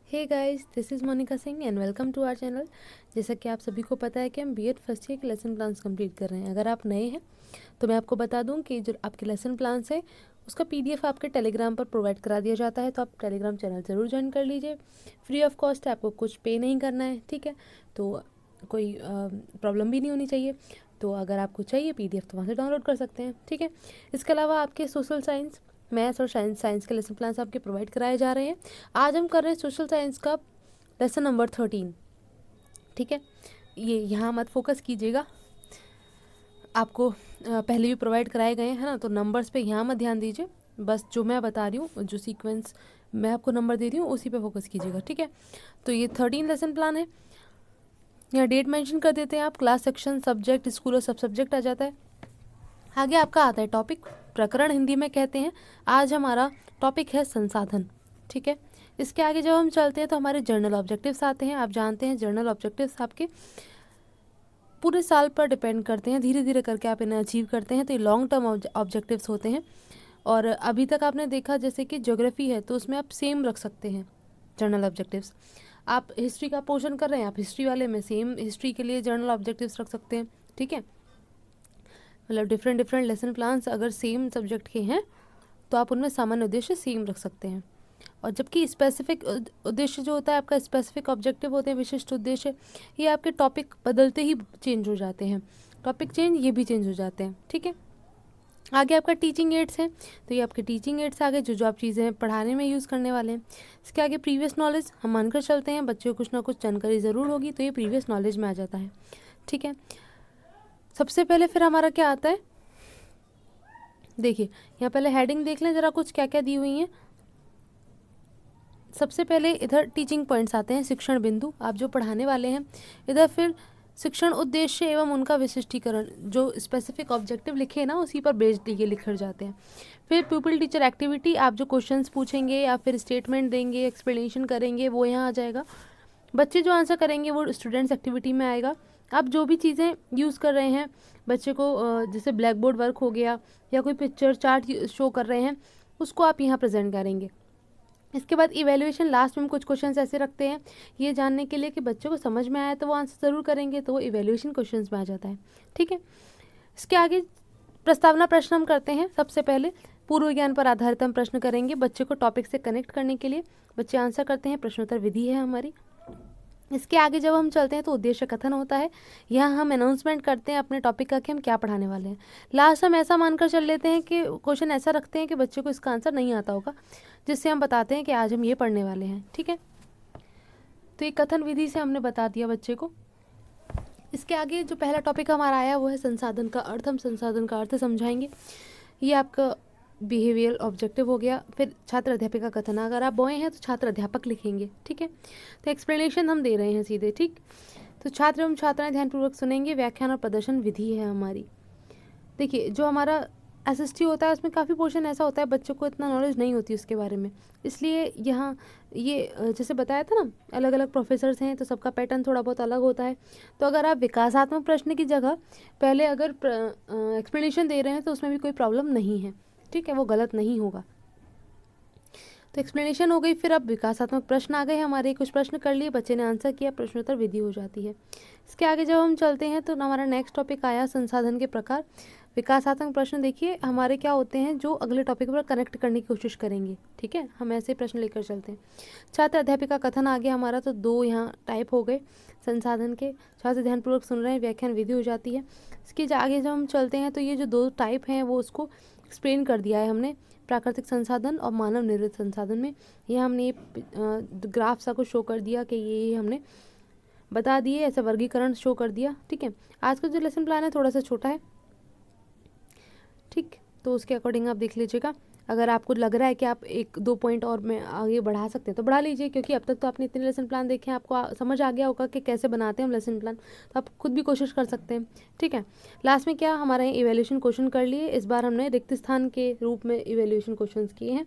Hey guys, this is Monika Singh and welcome to our channel. जैसा कि आप सभी को पता है कि हम बीएड फर्स्ट ईयर के लेसन प्लान्स कंप्लीट कर रहे हैं। अगर आप नए हैं तो मैं आपको बता दूं कि जो आपके लेसन प्लान्स है उसका पीडीएफ आपके टेलीग्राम पर प्रोवाइड करा दिया जाता है, तो आप टेलीग्राम चैनल ज़रूर ज्वाइन कर लीजिए। फ्री ऑफ कॉस्ट है, आपको कुछ पे नहीं करना है, ठीक है। तो कोई प्रॉब्लम भी नहीं होनी चाहिए। तो अगर आपको चाहिए पीडीएफ तो वहाँ से डाउनलोड कर सकते हैं, ठीक है। इसके अलावा आपके सोशल साइंस, मैथ्स और साइंस के लेसन प्लान्स आपके प्रोवाइड कराए जा रहे हैं। आज हम कर रहे हैं सोशल साइंस का लेसन नंबर 13, ठीक है। ये यहाँ मत फोकस कीजिएगा, आपको पहले भी प्रोवाइड कराए गए हैं ना, तो नंबर्स पे यहाँ मत ध्यान दीजिए। बस जो मैं बता रही हूँ, जो सीक्वेंस मैं आपको नंबर दे रही हूँ उसी पे फोकस कीजिएगा, ठीक है। तो ये 13 लेसन प्लान है। यहाँ डेट मेंशन कर देते हैं आप, क्लास, सेक्शन, सब्जेक्ट, स्कूल और सब सब्जेक्ट आ जाता है। आगे आपका आता है टॉपिक, प्रकरण हिंदी में कहते हैं। आज हमारा टॉपिक है संसाधन, ठीक है। इसके आगे जब हम चलते हैं तो हमारे जर्नल ऑब्जेक्टिव्स आते हैं। आप जानते हैं जर्नल ऑब्जेक्टिव्स आपके पूरे साल पर डिपेंड करते हैं, धीरे धीरे करके आप इन्हें अचीव करते हैं, तो ये लॉन्ग टर्म ऑब्जेक्टिव्स होते हैं। और अभी तक आपने देखा जैसे कि ज्योग्राफी है तो उसमें आप सेम रख सकते हैं जर्नल ऑब्जेक्टिव्स। आप हिस्ट्री का पोर्शन कर रहे हैं, आप हिस्ट्री वाले में सेम हिस्ट्री के लिए जर्नल ऑब्जेक्टिव्स रख सकते हैं, ठीक है। मतलब डिफरेंट डिफरेंट लेसन प्लान्स अगर सेम सब्जेक्ट के हैं तो आप उनमें सामान्य उद्देश्य सेम रख सकते हैं। और जबकि स्पेसिफिक उद्देश्य जो होता है आपका, स्पेसिफिक ऑब्जेक्टिव होते हैं, विशिष्ट उद्देश्य, ये आपके टॉपिक बदलते ही चेंज हो जाते हैं। टॉपिक चेंज, ये भी चेंज हो जाते हैं, ठीक है। आगे आपका टीचिंग एड्स है, तो ये आपके टीचिंग एड्स आगे जो जो आप चीज़ें पढ़ाने में यूज़ करने वाले हैं। इसके आगे प्रीवियस नॉलेज, हम मानकर चलते हैं बच्चों को कुछ ना कुछ जानकारी ज़रूर होगी, तो ये प्रीवियस नॉलेज में आ जाता है, ठीक है। सबसे पहले फिर हमारा क्या आता है, देखिए यहाँ पहले हेडिंग देख लें ज़रा, कुछ क्या क्या दी हुई हैं। सबसे पहले इधर टीचिंग पॉइंट्स आते हैं, शिक्षण बिंदु, आप जो पढ़ाने वाले हैं। इधर फिर शिक्षण उद्देश्य एवं उनका विशिष्टीकरण, जो स्पेसिफिक ऑब्जेक्टिव लिखे हैं ना उसी पर बेस्ड ये लिखे जाते हैं। फिर पीपल टीचर एक्टिविटी, आप जो क्वेश्चंस पूछेंगे या फिर स्टेटमेंट देंगे, एक्सप्लेनेशन करेंगे, वो यहाँ आ जाएगा। बच्चे जो आंसर करेंगे वो स्टूडेंट्स एक्टिविटी में आएगा। आप जो भी चीज़ें यूज़ कर रहे हैं बच्चे को, जैसे ब्लैक बोर्ड वर्क हो गया या कोई पिक्चर चार्ट शो कर रहे हैं, उसको आप यहाँ प्रेजेंट करेंगे। इसके बाद इवैल्यूएशन, लास्ट में हम कुछ क्वेश्चंस ऐसे रखते हैं ये जानने के लिए कि बच्चों को समझ में आया तो वो आंसर ज़रूर करेंगे, तो वो इवैल्यूएशन क्वेश्चंस में आ जाता है, ठीक है। इसके आगे प्रस्तावना प्रश्न हम करते हैं। सबसे पहले पूर्व ज्ञान पर आधारित हम प्रश्न करेंगे बच्चे को टॉपिक से कनेक्ट करने के लिए। बच्चे आंसर करते हैं, प्रश्नोत्तर विधि है हमारी। इसके आगे जब हम चलते हैं तो उद्देश्य कथन होता है। यहाँ हम अनाउंसमेंट करते हैं अपने टॉपिक का कि हम क्या पढ़ाने वाले हैं। लास्ट हम ऐसा मानकर चल लेते हैं कि क्वेश्चन ऐसा रखते हैं कि बच्चे को इसका आंसर नहीं आता होगा, जिससे हम बताते हैं कि आज हम ये पढ़ने वाले हैं, ठीक है। तो ये कथन विधि से हमने बता दिया बच्चे को। इसके आगे जो पहला टॉपिक हमारा आया वो है संसाधन का अर्थ। हम संसाधन का अर्थ समझाएंगे। ये आपका बिहेवियर ऑब्जेक्टिव हो गया। फिर छात्र अध्यापिका कथन, अगर आप बॉय हैं तो छात्र अध्यापक लिखेंगे, ठीक है। तो एक्सप्लेनेशन हम दे रहे हैं सीधे, ठीक। तो छात्र एवं छात्राएं ध्यानपूर्वक सुनेंगे। व्याख्यान और प्रदर्शन विधि है हमारी। देखिए जो हमारा एसएसटी होता है उसमें काफ़ी पोर्शन ऐसा होता है बच्चों को इतना नॉलेज नहीं होती उसके बारे में, इसलिए यहाँ ये जैसे बताया था ना, अलग अलग प्रोफेसर्स हैं तो सबका पैटर्न थोड़ा बहुत अलग होता है। तो अगर आप विकासात्मक प्रश्न की जगह पहले अगर एक्सप्लेनेशन दे रहे हैं तो उसमें भी कोई प्रॉब्लम नहीं है, ठीक है, वो गलत नहीं होगा। तो एक्सप्लेनेशन हो गई, फिर अब विकासात्मक प्रश्न आ गए हमारे। कुछ प्रश्न कर लिए, बच्चे ने आंसर किया, प्रश्नोत्तर विधि हो जाती है। इसके आगे जब हम चलते हैं तो हमारा नेक्स्ट टॉपिक आया संसाधन के प्रकार। विकासात्मक प्रश्न देखिए हमारे क्या होते हैं, जो अगले टॉपिक पर कनेक्ट करने की कोशिश करेंगे, ठीक है। हम ऐसे प्रश्न लेकर चलते हैं। छात्र अध्यापिका कथन आ गया हमारा, तो दो यहाँ टाइप हो गए संसाधन के। छात्र ध्यानपूर्वक सुन रहे हैं, व्याख्यान विधि हो जाती है। इसके आगे जब हम चलते हैं तो ये जो दो टाइप हैं वो उसको एक्सप्लेन कर दिया है हमने, प्राकृतिक संसाधन और मानव निर्मित संसाधन में। ये हमने ग्राफ सा कुछ शो कर दिया कि ये हमने बता दिए, ऐसा वर्गीकरण शो कर दिया, ठीक है। आज का जो लेसन प्लान है थोड़ा सा छोटा है, ठीक, तो उसके अकॉर्डिंग आप देख लीजिएगा। अगर आपको लग रहा है कि आप एक दो पॉइंट और में आगे बढ़ा सकते हैं तो बढ़ा लीजिए, क्योंकि अब तक तो आपने इतने लेसन प्लान देखे हैं, आपको समझ आ गया होगा कि कैसे बनाते हैं हम लेसन प्लान, तो आप खुद भी कोशिश कर सकते हैं, ठीक है। लास्ट में क्या हमारा इवैल्यूएशन क्वेश्चन कर लिए। इस बार हमने रिक्त स्थान के रूप में इवैल्यूएशन क्वेश्चन किए हैं।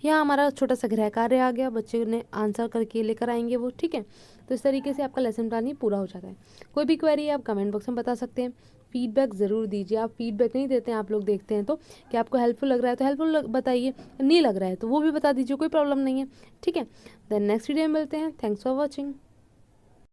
यहाँ हमारा छोटा सा गृह कार्य आ गया, बच्चे ने आंसर करके लेकर आएंगे वो, ठीक है। तो इस तरीके से आपका लेसन प्लान ही पूरा हो जाता है। कोई भी क्वेरी आप कमेंट बॉक्स में बता सकते हैं। फीडबैक ज़रूर दीजिए। आप फीडबैक नहीं देते हैं, आप लोग देखते हैं तो कि आपको हेल्पफुल लग रहा है तो हेल्पफुल बताइए, नहीं लग रहा है तो वो भी बता दीजिए, कोई प्रॉब्लम नहीं है, ठीक है। देन नेक्स्ट वीडियो में मिलते हैं। Thanks for watching.